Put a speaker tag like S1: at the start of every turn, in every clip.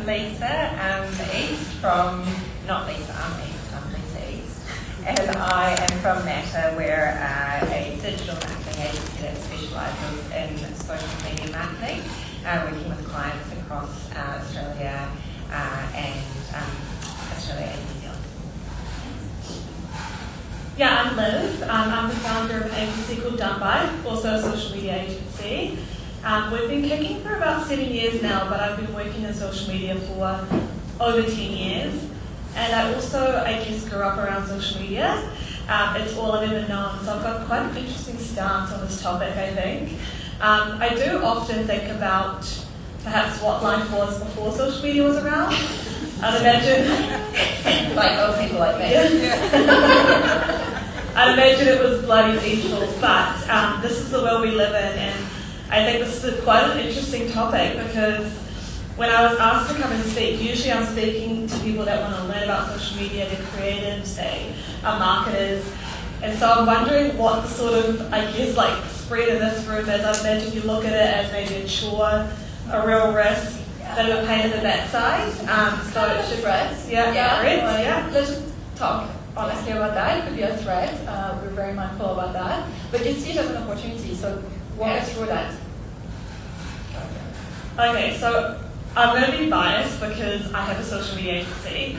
S1: I'm Lisa East not Lisa, I'm East, I'm Lisa East. And I am from Matter. We're a digital marketing agency that specialises in social media marketing, working with clients across Australia and New Zealand.
S2: Yeah, I'm Liz. I'm the founder of an agency called Dunby, also a social media agency. We've been kicking for about 7 years now, but I've been working in social media for over 10 years. And I also, grew up around social media. It's all I've ever known, so I've got quite an interesting stance on this topic, I think. I do often think about perhaps what life was before social media was around. I'd imagine...
S1: like old people like me.
S2: I'd imagine it was bloody peaceful, but this is the world we live in, and I think this is quite an interesting topic because when I was asked to come and speak, usually I'm speaking to people that want to learn about social media, they're creatives, they are marketers, and so I'm wondering what the sort of, spread in this room is. I imagine you look at it as maybe a chore, a real risk, a bit of a pain in the backside. So it should
S3: threats. Let's just talk honestly about that. It could be a threat. We're very mindful about that. But you see it as an opportunity, so walk us through that.
S2: Okay, so I'm going to be biased because I have a social media agency.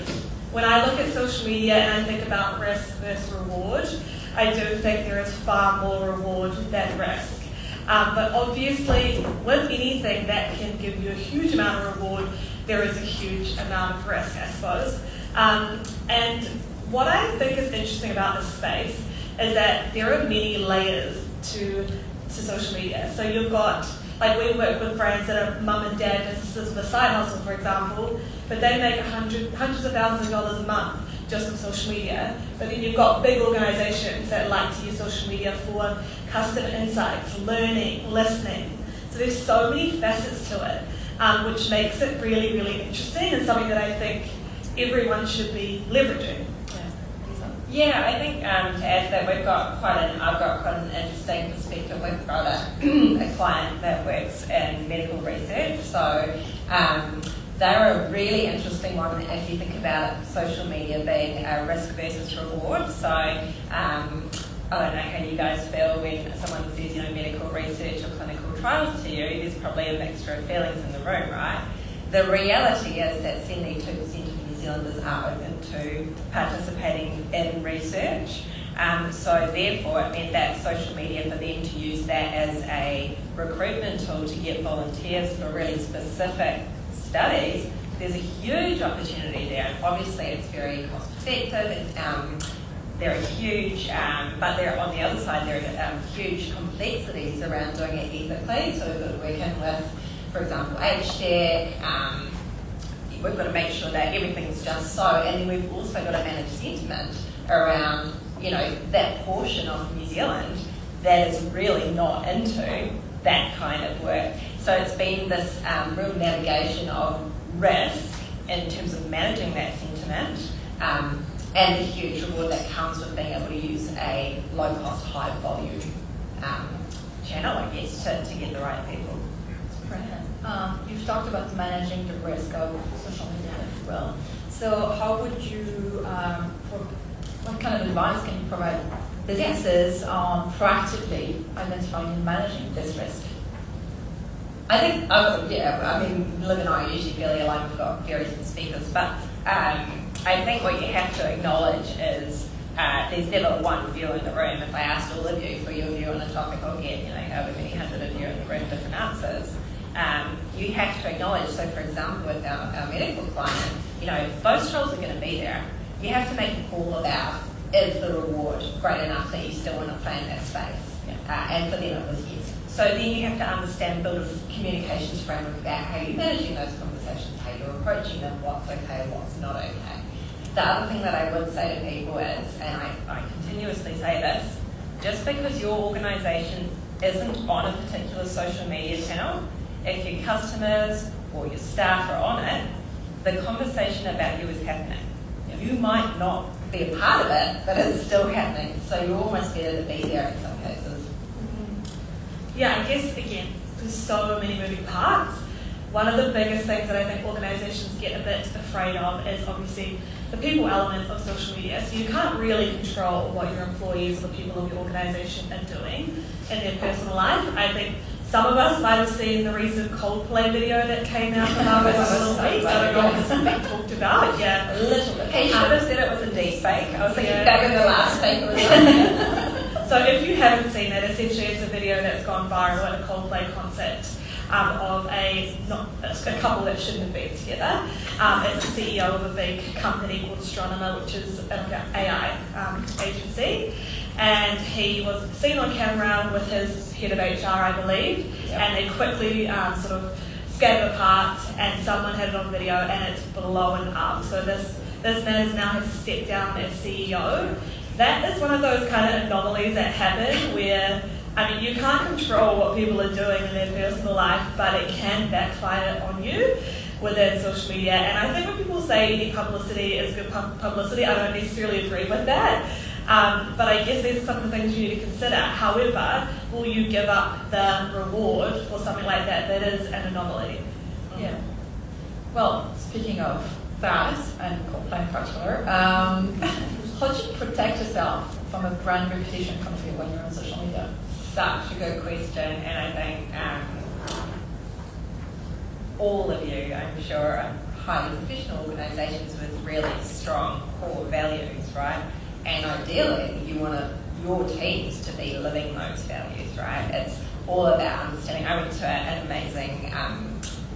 S2: When I look at social media and I think about risk versus reward, I do think there is far more reward than risk. But obviously, with anything that can give you a huge amount of reward, there is a huge amount of risk, I suppose. And what I think is interesting about this space is that there are many layers to social media. So you've got, we work with brands that are mum and dad businesses with a side hustle, for example, but they make hundreds of thousands of dollars a month just on social media. But then you've got big organizations that like to use social media for customer insights, learning, listening. So there's so many facets to it, which makes it really, really interesting and something that I think everyone should be leveraging.
S1: Yeah, I think to add to that, I've got quite an interesting perspective. We've got a client that works in medical research, so they're a really interesting one if you think about social media being a risk versus reward. So I don't know how you guys feel when someone says, medical research or clinical trials to you. There's probably a mixture of feelings in the room, right? The reality is that 72% of New Zealanders are open to participating in research. So therefore it meant that social media, for them to use that as a recruitment tool to get volunteers for really specific studies, there's a huge opportunity there. And obviously it's very cost effective. There are huge, but there on the other side there are huge complexities around doing it ethically. So we've got to work in with, for example, HDEC. We've got to make sure that everything's just so, and then we've also got to manage sentiment around, that portion of New Zealand that is really not into that kind of work. So it's been this real navigation of risk in terms of managing that sentiment, and the huge reward that comes with being able to use a low-cost, high-volume channel, I guess, to get the right people.
S3: You've talked about managing the risk of social media as well. So how would you, what kind of advice can you provide businesses on proactively identifying and managing this risk?
S1: I think, Liv and I are usually fairly aligned. We've got various perspectives, but I think what you have to acknowledge is there's never one view in the room. If I asked all of you for your view on a topic, I'll get, however many hundred of you in the room, different answers. You have to acknowledge, so for example, with our medical client, those trolls are going to be there. You have to make a call about, is the reward great enough that you still want to play in that space? And for them it was yes. So then you have to understand, build a communications framework about how you're managing those conversations, how you're approaching them, what's okay, what's not okay. The other thing that I would say to people is, and I continuously say this, just because your organisation isn't on a particular social media channel, if your customers or your staff are on it, the conversation about you is happening. You might not be a part of it, but it's still happening. So you're almost better to be there in some cases.
S2: Yeah, I guess, again, there's so many moving parts. one of the biggest things that I think organisations get a bit afraid of is obviously the people element of social media. So you can't really control what your employees or the people of your organisation are doing in their personal life. I think some of us might have seen the recent Coldplay video that came out about this week. I don't know what it's being talked about. Yeah,
S1: A little bit. He should have said it was a deep fake. I was thinking
S2: Yeah.
S1: back in the last fake.
S2: So if you haven't seen it, essentially it's a video that's gone viral at a Coldplay concert of a couple that shouldn't have been together. It's a CEO of a big company called Astronomer, which is an AI agency. And he was seen on camera with his head of HR, I believe, and they quickly sort of scattered apart, and someone had it on video, and it's blown up. So this man has now had to step down as CEO. That is one of those kind of anomalies that happen where, I mean, you can't control what people are doing in their personal life, but it can backfire on you within social media. And I think when people say publicity is good publicity, I don't necessarily agree with that. But I guess there's some of the things you need to consider. However, will you give up the reward for something like that that is an anomaly?
S3: Yeah. Well, speaking of that, and Coldplay in particular, how do you protect yourself from a brand reputation conflict when you're on social media?
S1: Such a good question, and I think all of you, I'm sure, are highly professional organisations with really strong core values, right? And ideally, you want your teams to be living those values, right? It's all about understanding. I went to an amazing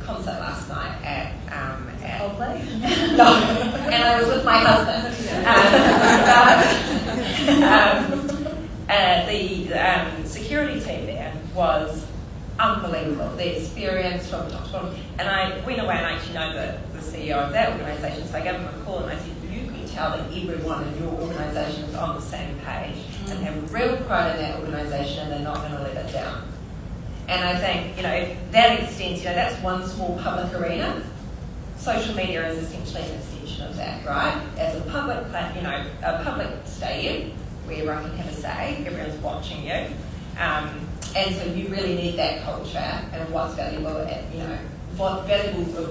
S1: concert last night at
S2: Coldplay?
S1: No, and I was with my husband. The security team there was unbelievable. The experience from top to bottom. And I went away and I actually know the CEO of that organisation, so I gave him a call and I said, you can tell that everyone in your organisation is on the same page and have real pride in that organisation and they're not going to let it down. And I think, if that extends, that's one small public arena. Social media is essentially an extension of that, right? As a public, a public stadium where everyone can have a say, everyone's watching you. And so you really need that culture and what's valuable,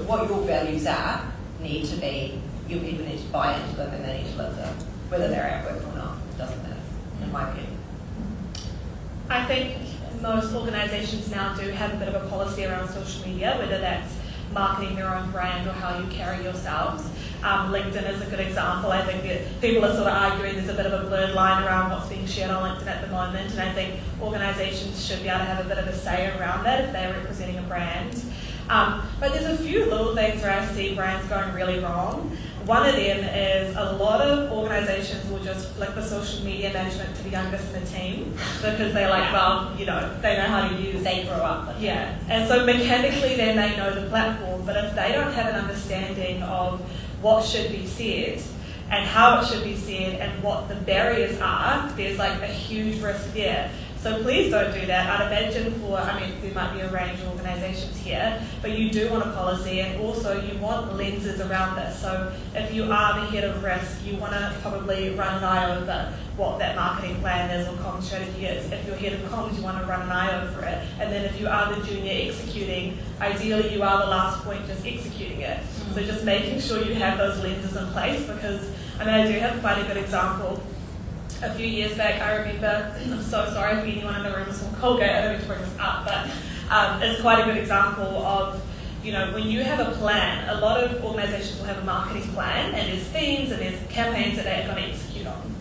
S1: what your values are need to be, your people need to buy into them and they need to live them, whether they're at work or not, it doesn't matter, in my view.
S2: I think most organisations now do have a bit of a policy around social media, whether that's marketing their own brand or how you carry yourselves. LinkedIn is a good example. I think that people are sort of arguing there's a bit of a blurred line around what's being shared on LinkedIn at the moment, and I think organisations should be able to have a bit of a say around that if they're representing a brand. But there's a few little things where I see brands going really wrong. One of them is a lot of organisations will just flick the social media management to the youngest in the team because they're like, they know how to use it.
S1: They grow up with it.
S2: Yeah, and so mechanically they may know the platform, but if they don't have an understanding of what should be said and how it should be said and what the barriers are, there's like a huge risk there. So please don't do that. I'd imagine there might be a range of organisations here, but you do want a policy and also you want lenses around this. So if you are the head of risk, you want to probably run an eye over what that marketing plan is or comms strategy is. If you're head of comms, you want to run an eye over it. And then if you are the junior executing, ideally you are the last point just executing it. So just making sure you have those lenses in place because, I do have quite a good example. A few years back, I remember, I'm so sorry if anyone in the room is from Colgate, I don't need to bring this up, but it's quite a good example of, when you have a plan, a lot of organisations will have a marketing plan and there's themes and there's campaigns that they're going to execute on.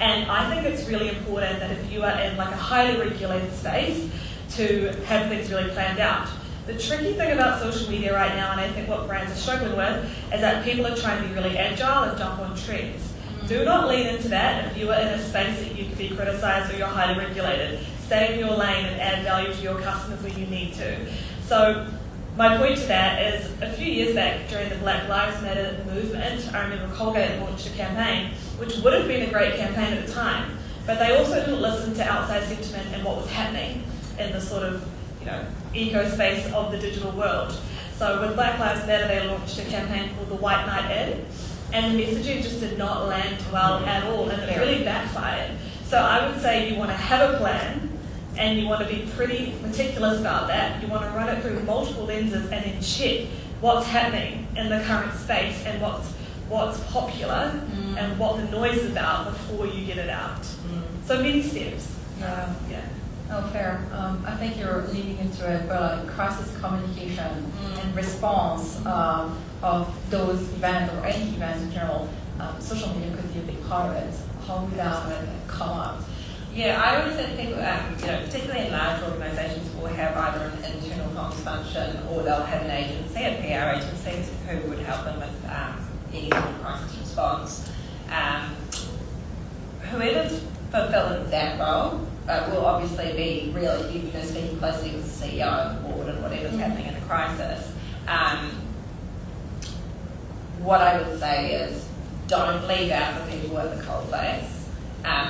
S2: And I think it's really important that if you are in like a highly regulated space to have things really planned out. The tricky thing about social media right now, and I think what brands are struggling with, is that people are trying to be really agile and jump on trends. Do not lean into that if you are in a space that you can be criticised or you're highly regulated. Stay in your lane and add value to your customers when you need to. So my point to that is a few years back during the Black Lives Matter movement, I remember Colgate launched a campaign, which would have been a great campaign at the time, but they also didn't listen to outside sentiment and what was happening in the sort of, eco space of the digital world. So with Black Lives Matter, they launched a campaign called the White Night In, and the messaging just did not land well at all, and it really backfired. So I would say you want to have a plan, and you want to be pretty meticulous about that. You want to run it through multiple lenses and then check what's happening in the current space and what's popular and what the noise is about before you get it out. So many steps.
S3: Yeah.
S2: Yeah.
S3: Oh, fair. I think you're leading into it, but like crisis communication and response of those events or any events in general, social media could be a big part of it. How would that come up?
S1: Yeah, I always think people, particularly in large organisations, will have either an internal comms function or they'll have an agency, a PR agency, who would help them with any kind of crisis response. Whoever's fulfilling that role will obviously be really, speaking closely with the CEO of the board and whatever's happening in a crisis. What I would say is don't leave out the people at the coalface.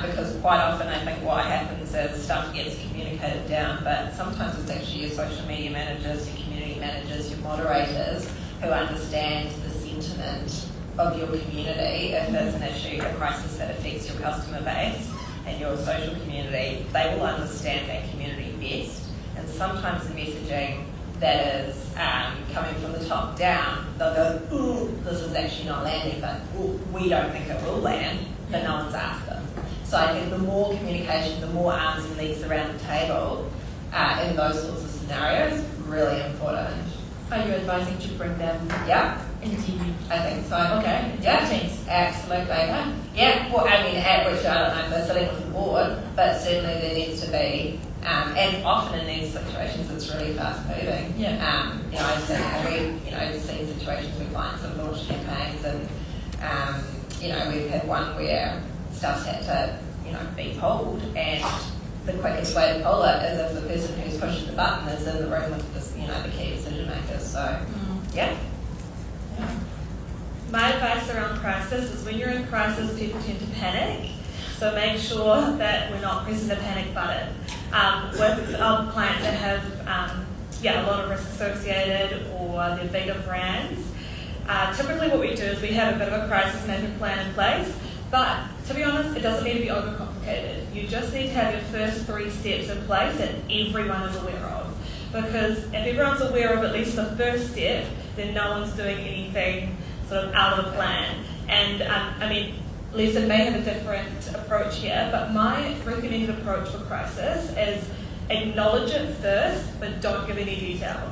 S1: Because quite often I think what happens is stuff gets communicated down, but sometimes it's actually your social media managers, your community managers, your moderators who understand the sentiment of your community. If there's an issue, a crisis that affects your customer base and your social community, they will understand that community best. And sometimes the messaging that is coming from the top down, they'll go, ooh, this is actually not landing, but ooh, we don't think it will land, but no one's asked them. So I think the more communication, the more arms and legs around the table in those sorts of scenarios, really important.
S3: Are you advising to bring them in TV?
S1: I think so.
S3: Okay.
S1: Yeah, absolutely. Yeah, well, I mean, at which I don't know if they're sitting with the board, but certainly there needs to be, and often in these situations it's really fast moving.
S3: Yeah.
S1: I've seen situations where clients have launched campaigns and, we've had one where stuff's had to, be pulled, and the quickest way to pull it is if the person who's pushing the button is in the room with the key decision makers. So, yeah.
S2: My advice around crisis is when you're in crisis, people tend to panic. So make sure that we're not pressing the panic button. With our clients that have a lot of risk associated or they're bigger brands, typically what we do is we have a bit of a crisis management plan in place. But to be honest, it doesn't need to be overcomplicated. You just need to have your first 3 steps in place that everyone is aware of. Because if everyone's aware of at least the first step, then no one's doing anything sort of out of the plan. And Lisa may have a different approach here, but my recommended approach for crisis is acknowledge it first, but don't give any detail.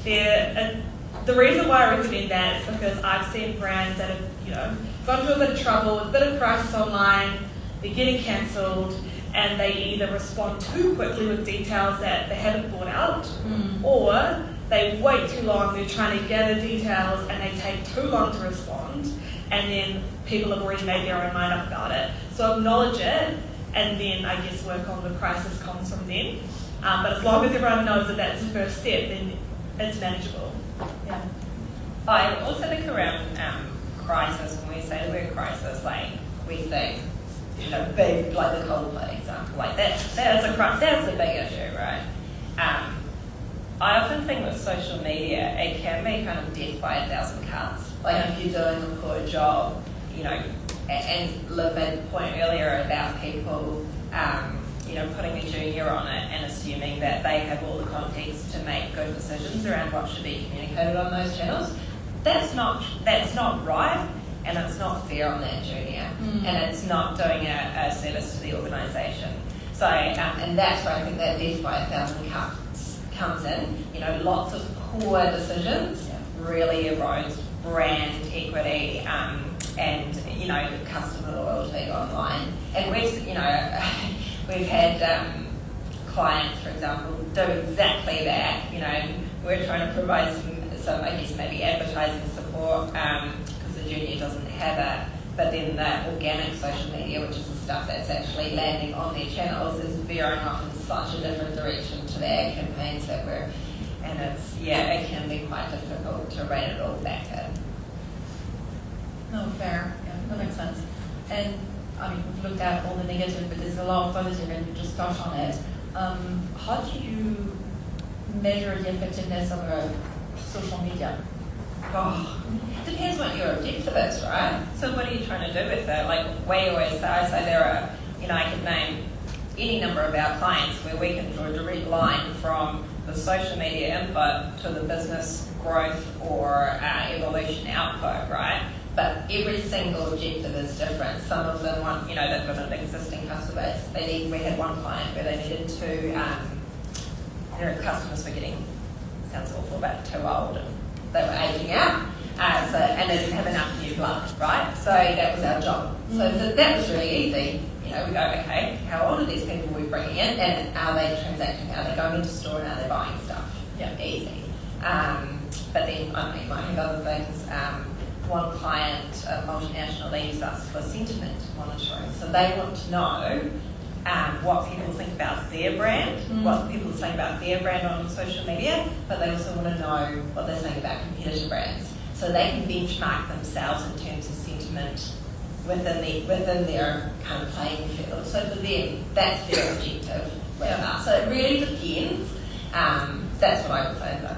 S2: The reason why I recommend that is because I've seen brands that have, gone into a bit of trouble, a bit of crisis online, they're getting cancelled, and they either respond too quickly with details that they haven't thought out, or they wait too long, they're trying to gather details, and they take too long to respond, and then people have already made their own mind up about it. So acknowledge it, and then I guess work on the crisis comms from then. But as long as everyone knows that that's the first step, then it's manageable. Yeah.
S1: I also think around crisis, when we say the word crisis, like we think, big, like the Coldplay example, like that's a crisis, that's a big issue, right? I often think with social media, it can be kind of death by 1,000 cuts. Like if you're doing a poor job, and Liv made the point earlier about people, putting a junior on it and assuming that they have all the context to make good decisions around what should be communicated on those channels. That's not right, and it's not fair on that junior, and it's not doing a service to the organisation. So, and that's where I think that death by 1,000 cuts comes in. Lots of poor decisions really erodes brand equity and customer loyalty online. And we've had clients, for example, do exactly that. We're trying to provide some I guess maybe advertising support because the junior doesn't have it, but then the organic social media, which is the stuff that's actually landing on their channels, is veering off in such a different direction to the ad campaigns that we're, and it can be quite difficult to rein it all back in.
S3: No, fair. Yeah, that makes sense. And we've looked at all the negative, but there's a lot of positive, and you just touched on it. How do you measure the effectiveness of social media?
S1: Depends what your objective is, right? So what are you trying to do with it? Like we always say, I say there are, I could name any number of our clients where we can draw a direct line from the social media input to the business growth or evolution output, right? But every single objective is different. Some of them want, they've got an existing customer base. We had one client where they needed to, their customers were getting, sounds awful, but too old, and they were aging out. And they didn't have enough new blood, right? So that was our job. So that was really easy. We go, okay, how old are these people we're bringing in, and are they transacting? Are they going into store and are they buying stuff? Yeah, easy. But then you might have other things. One client, a multinational, they use us for sentiment monitoring. So they want to know what people think about their brand, what people are saying about their brand on social media, but they also want to know what they're saying about competitor brands. So they can benchmark themselves in terms of sentiment within their kind of playing field. So for them, that's their objective with us. So it really depends. That's what I would say though.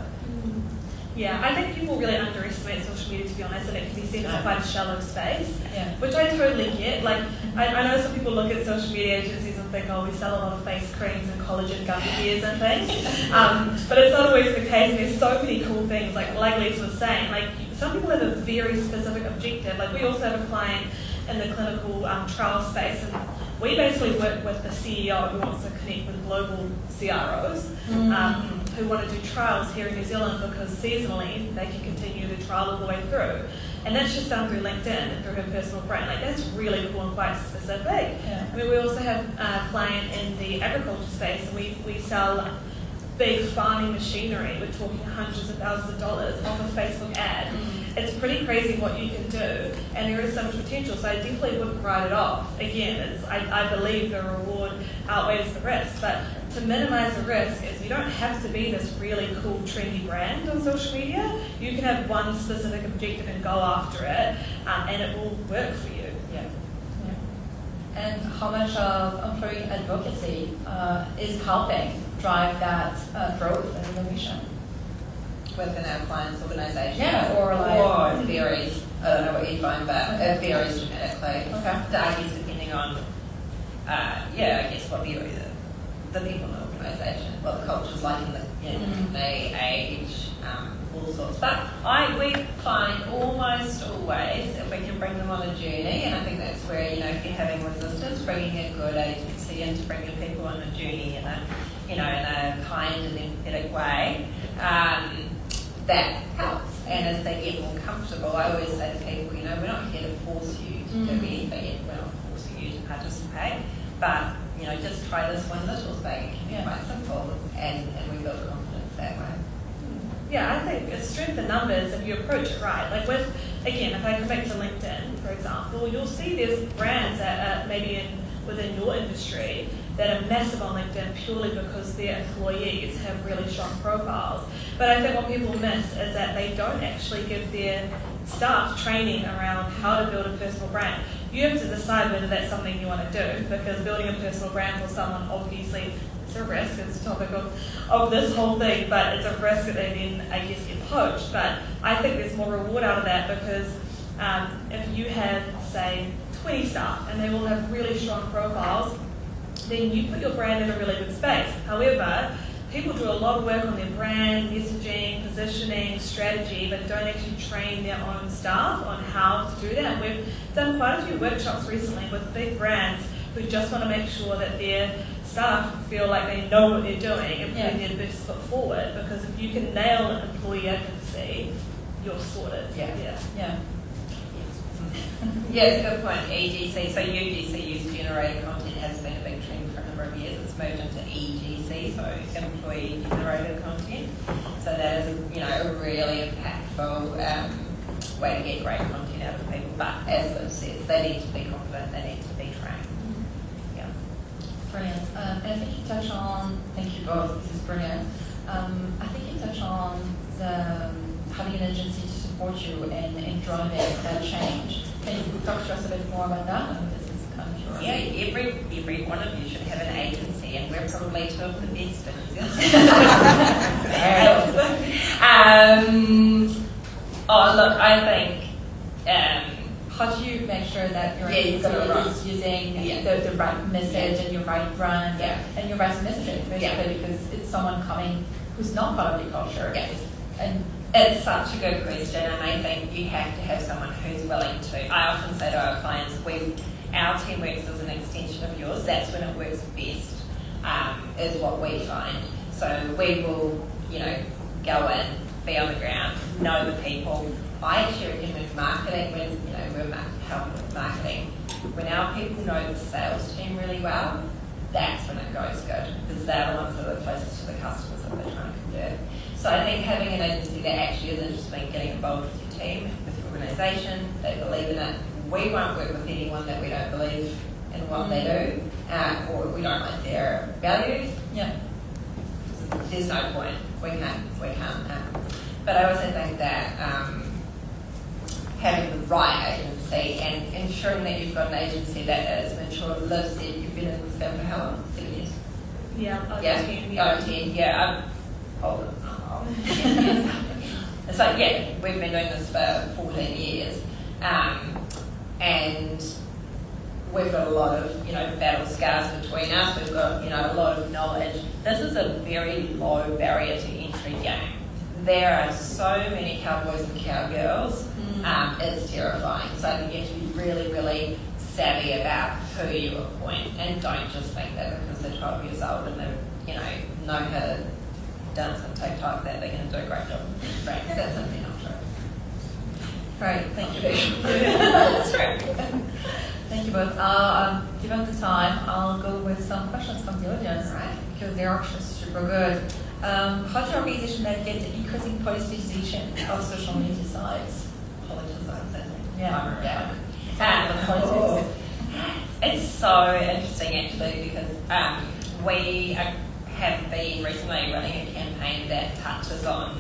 S2: Yeah, I think people really underestimate social media, to be honest, and it can be seen as quite a shallow space,
S3: Yeah.
S2: which I totally get. Like, I know some people look at social media agencies and think, oh, we sell a lot of face creams and collagen gummy bears and things, but it's not always the case. And there's so many cool things, like Lisa was saying. Like, some people have a very specific objective. Like, we also have a client in the clinical trial space, and we basically work with the CEO who wants to connect with global CROs who want to do trials here in New Zealand because seasonally they can continue the trial all the way through. And that's just done through LinkedIn and through her personal brand. Like, that's really cool and quite specific.
S3: Yeah.
S2: I mean, we also have a client in the agriculture space, and we sell big farming machinery. We're talking hundreds of thousands of dollars off a Facebook ad. It's pretty crazy what you can do, and there is so much potential, so I definitely wouldn't write it off. Again, I believe the reward outweighs the risk, but to minimize the risk is you don't have to be this really cool, trendy brand on social media. You can have one specific objective and go after it, and it will work for you.
S3: Yeah. And how much of employee advocacy is helping drive that growth and innovation?
S1: Within our clients' organisation.
S3: Yeah, or
S1: it varies. I don't know what you find, but it varies dramatically.
S3: Okay.
S1: I guess depending on, I guess what the people in the organisation, what the culture's like in the company, age, all sorts. But we find almost always if we can bring them on a journey, and I think that's where, if you're having resistance, bringing a good agency in to bringing people on a journey in a kind and empathetic way, that helps. And as they get more comfortable, I always say to people, we're not here to force you to do anything. We're not forcing you to participate, but just try this one little thing. It can be quite simple, and we build confidence that way.
S2: Yeah, I think it's strength in numbers if you approach it right. Like if I come back to LinkedIn, for example, you'll see there's brands that are maybe within your industry that are massive on LinkedIn purely because their employees have really strong profiles. But I think what people miss is that they don't actually give their staff training around how to build a personal brand. You have to decide whether that's something you want to do, because building a personal brand for someone, obviously, it's a risk. It's a topic of this whole thing, but it's a risk that they then, I guess, get poached. But I think there's more reward out of that, because if you have, say, 20 staff and they all have really strong profiles, then you put your brand in a really good space. However, people do a lot of work on their brand, messaging, positioning, strategy, but don't actually train their own staff on how to do that. We've done quite a few workshops recently with big brands who just want to make sure that their staff feel like they know what they're doing and putting their best foot forward, because if you can nail employee advocacy, you're sorted.
S3: Yeah.
S1: Yeah, it's a good point. EGC, so UGC, user-generated content, has been a big trend for a number of years. It's moved into EGC, so employee-generated content. So that is, a really impactful way to get great content out of people. But as Liv says, they need to be confident, they need to be trained. Yeah.
S3: Brilliant. And I think you touched on, thank you both, this is brilliant. I think you touched on having an agency to support you in driving that change. Can you talk to us a bit more about that? I mean, this is kind of your...
S1: Yeah, every one of you should have an agency, and we're probably two of the best in New Zealand. Look, I think...
S3: how do you make sure sure that your
S1: Yeah, you've got it
S3: agency
S1: right.
S3: is using
S1: Yeah.
S3: the right message and your right brand and your right messaging, basically, because it's someone coming who's not part of the culture.
S1: Yeah.
S3: And
S1: It's such a good question, and I think you have to have someone who's willing to. I often say to our clients, our team works as an extension of yours. That's when it works best, is what we find. So we will, go in, be on the ground, know the people. I actually reckon with marketing, when we're helping with marketing, when our people know the sales team really well, that's when it goes good, because they're the ones that are closest to the customers that they're trying to convert. So I think having an agency that actually is interested in getting involved with your team, with your organisation, they believe in it. We won't work with anyone that we don't believe in what they do, or we don't like their values.
S3: yeah.
S1: There's no point. We can't. But I also think that having the right agency and ensuring that you've got an agency that is mature, lives there. You've been in the firm for how long? 7 years.
S2: Yeah, over
S1: Yeah.
S2: 10,
S1: Oh, 10. Yeah. Hold it. It's like, we've been doing this for 14 years, and we've got a lot of, battle scars between us. We've got, a lot of knowledge. This is a very low barrier to entry game. There are so many cowboys and cowgirls. It's terrifying. So I think you have to be really, really savvy about who you appoint, and don't just think that because they're 12 years old and they, know how to dance on TikTok that they're going to do a great job. Right? That's simply not true.
S3: Right, thank you.
S1: That's true.
S3: Thank you both. Given the time, I'll go with some questions from the audience,
S1: Right.
S3: because they are actually super good. How does your organization navigate the increasing politicization of social media sites?
S1: Yeah.
S3: Politics.
S1: It's so interesting actually, because we have been recently running a campaign that touches on,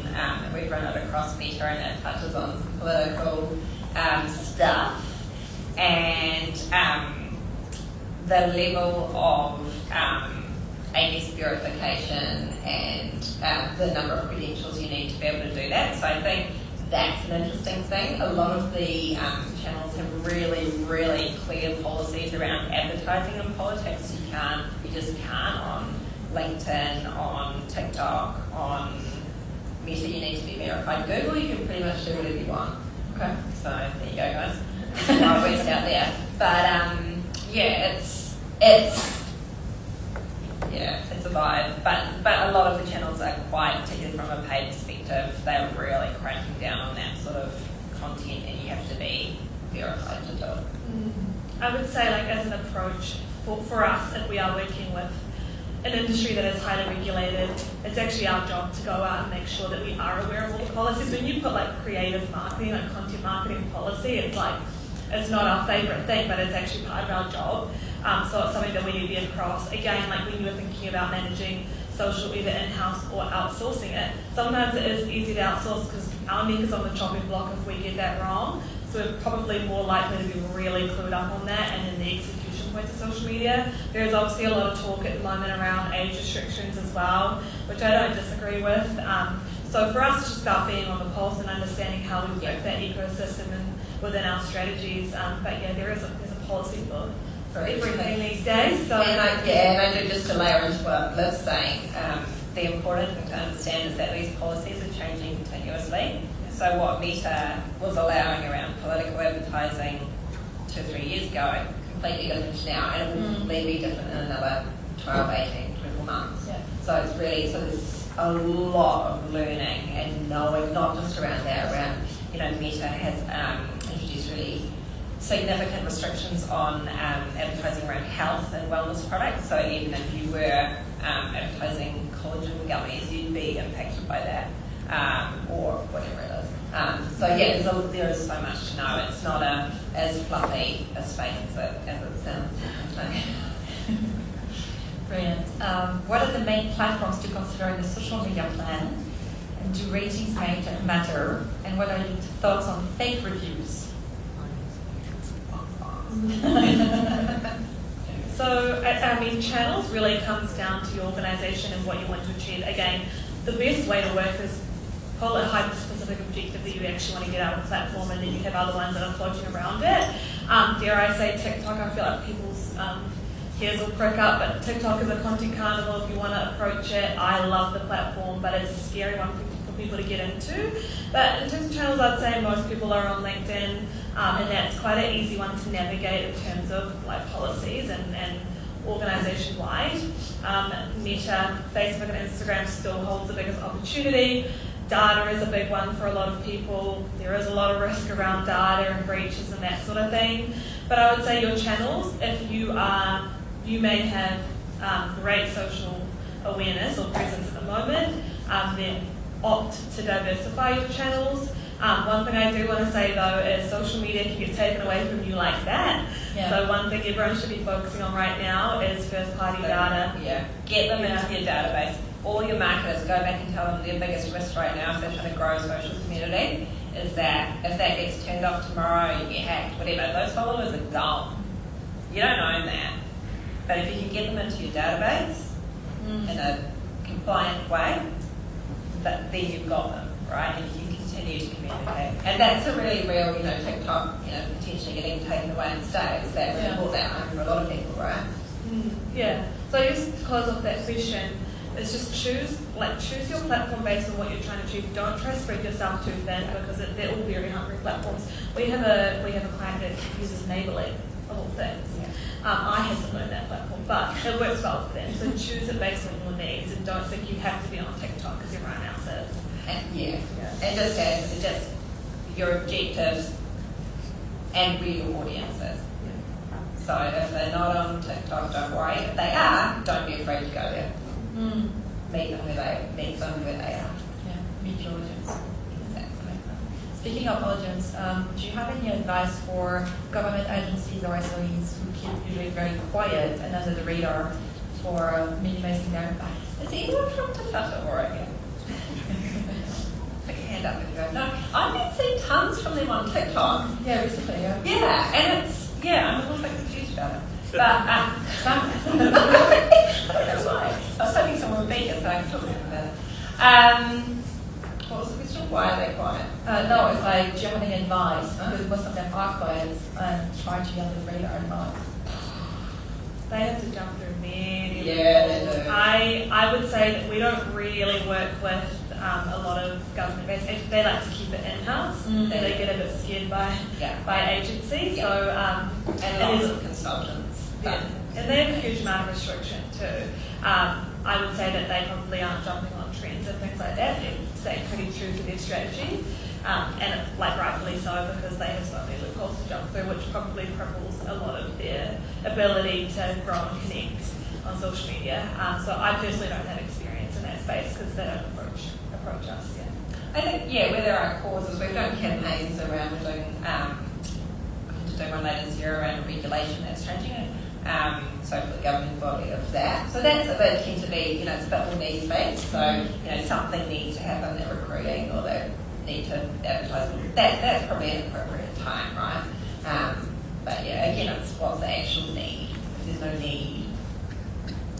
S1: we've run it across Meta, and it touches on some political stuff, and the level of I guess verification and the number of credentials you need to be able to do that. So I think that's an interesting thing. A lot of the channels have really, really clear policies around advertising and politics. You just can't on LinkedIn, on TikTok, on Meta. You need to be verified. Google, you can pretty much do whatever you want.
S3: Okay.
S1: So there you go, guys. It's Wild West out there. But it's a vibe. But a lot of the channels are quite, particularly from a paid perspective, they're really cranking down on that sort of content, and you have to be verified to do it.
S2: I would say, as an approach for us, if we are working with an industry that is highly regulated, it's actually our job to go out and make sure that we are aware of all the policies. When you put creative marketing, content marketing policy, it's not our favourite thing, but it's actually part of our job. So it's something that we need to be across. Again, when you were thinking about managing social either in-house or outsourcing it, sometimes it is easy to outsource because our neck is on the chopping block if we get that wrong. So we're probably more likely to be really clued up on that and in the execution points of social media. There's obviously a lot of talk at the moment around age restrictions as well, which I don't disagree with. So for us, it's just about being on the pulse and understanding how we work that ecosystem and within our strategies. But yeah, there's a policy for everything these days. So
S1: and I do, just to layer into what Liv's saying, the important thing to understand is that these policies are changing continuously. So what Meta was allowing around political advertising 2 or 3 years ago, completely different now, and it will be different in another 12, 18, 24 months.
S3: Yeah.
S1: So it's really, there's a lot of learning and knowing, not just around that, Meta has introduced really significant restrictions on advertising around health and wellness products. So even if you were advertising collagen gummies, you'd be impacted by that, or whatever it is. There is so much to know. It's not as fluffy a space as it sounds.
S3: Brilliant. What are the main platforms to consider in the social media plan? And do ratings matter? And what are your thoughts on fake reviews?
S2: So, channels really comes down to your organisation and what you want to achieve. Again, the best way to work is pull a hyper-specific objective that you actually want to get out of the platform, and then you have other ones that are floating around it. Dare I say TikTok, I feel like people's hairs will prick up, but TikTok is a content carnival if you want to approach it. I love the platform, but it's a scary one for people to get into. But in terms of channels, I'd say most people are on LinkedIn, and that's quite an easy one to navigate in terms of like policies and organisation-wide. Meta, Facebook and Instagram still holds the biggest opportunity. Data is a big one for a lot of people. There is a lot of risk around data and breaches and that sort of thing. But I would say your channels, if you may have great social awareness or presence at the moment, then opt to diversify your channels. One thing I do want to say though is social media can get taken away from you like that.
S3: Yeah.
S2: So one thing everyone should be focusing on right now is first party data.
S1: Yeah, get them into your database. All your marketers, go back and tell them their biggest risk right now if they're trying to grow a social community is that if that gets turned off tomorrow, you get hacked, whatever, those followers are gone. You don't own that. But if you can get them into your database in a compliant way, then you've got them, right? And you can continue to communicate. And that's a really real, TikTok, potentially getting taken away in states. That really brought that home for a lot of people, right?
S2: Yeah. So just to close off that question, is just choose your platform based on what you're trying to achieve. Don't try to spread yourself too thin because they're all very hungry platforms. We have a client that uses Neighbourly of all things.
S1: Yeah.
S2: I haven't learned that platform, but it works well for them. So choose it based on your needs and don't think you have to be on TikTok because everyone else is.
S1: And just have your objectives and where your audience is. So if they're not on TikTok, don't worry. If they are, don't be afraid to go there. Meet them where they are.
S3: Yeah, meet your audience.
S1: Exactly.
S3: Speaking of audience, do you have any advice for government agencies or SOEs who keep usually very quiet and under the radar for minimizing their impact?
S1: Is anyone from Tawhata or again? Put your hand up if you have. No, I've been seeing tons from them on TikTok.
S3: Yeah, recently, yeah.
S1: Yeah, and I'm a little bit confused about it. But some, I was hoping someone would be here so I could talk to them about it. What was the question? Why are they quiet?
S3: No, it's like, do you have any advice? Because most of them are quiet and try to be under the radar and not.
S2: They have to jump through many.
S1: Yeah, they do.
S2: I would say that we don't really work with a lot of government-based agencies. They like to keep it in-house. And they get a bit scared by agencies.
S1: Yeah.
S2: So
S1: And lots of consultants.
S2: Yeah. And they have a huge amount of restriction too. I would say that they probably aren't jumping on trends and things like that. They're staying pretty true to their strategy, and rightfully so because they have so many loopholes to jump through, which probably cripples a lot of their ability to grow and connect on social media. So I personally don't have experience in that space because they don't approach us. Yeah.
S1: I think where there are causes, we've done campaigns around doing one later this year around regulation that's changing it. So for the governing body of that. So that's a bit tend to be, it's a bit more needs-based. So, something needs to happen, they're recruiting or they need to advertise. That's probably an appropriate time, right? But again, it's what's the actual need. If there's no need,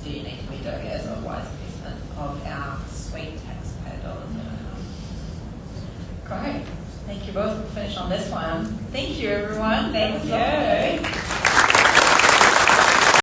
S1: do you need to be doing it as a wise investment of our sweet taxpayer dollars?
S3: Great. Thank you both for finishing on this one. Thank you, everyone.
S1: Thank you.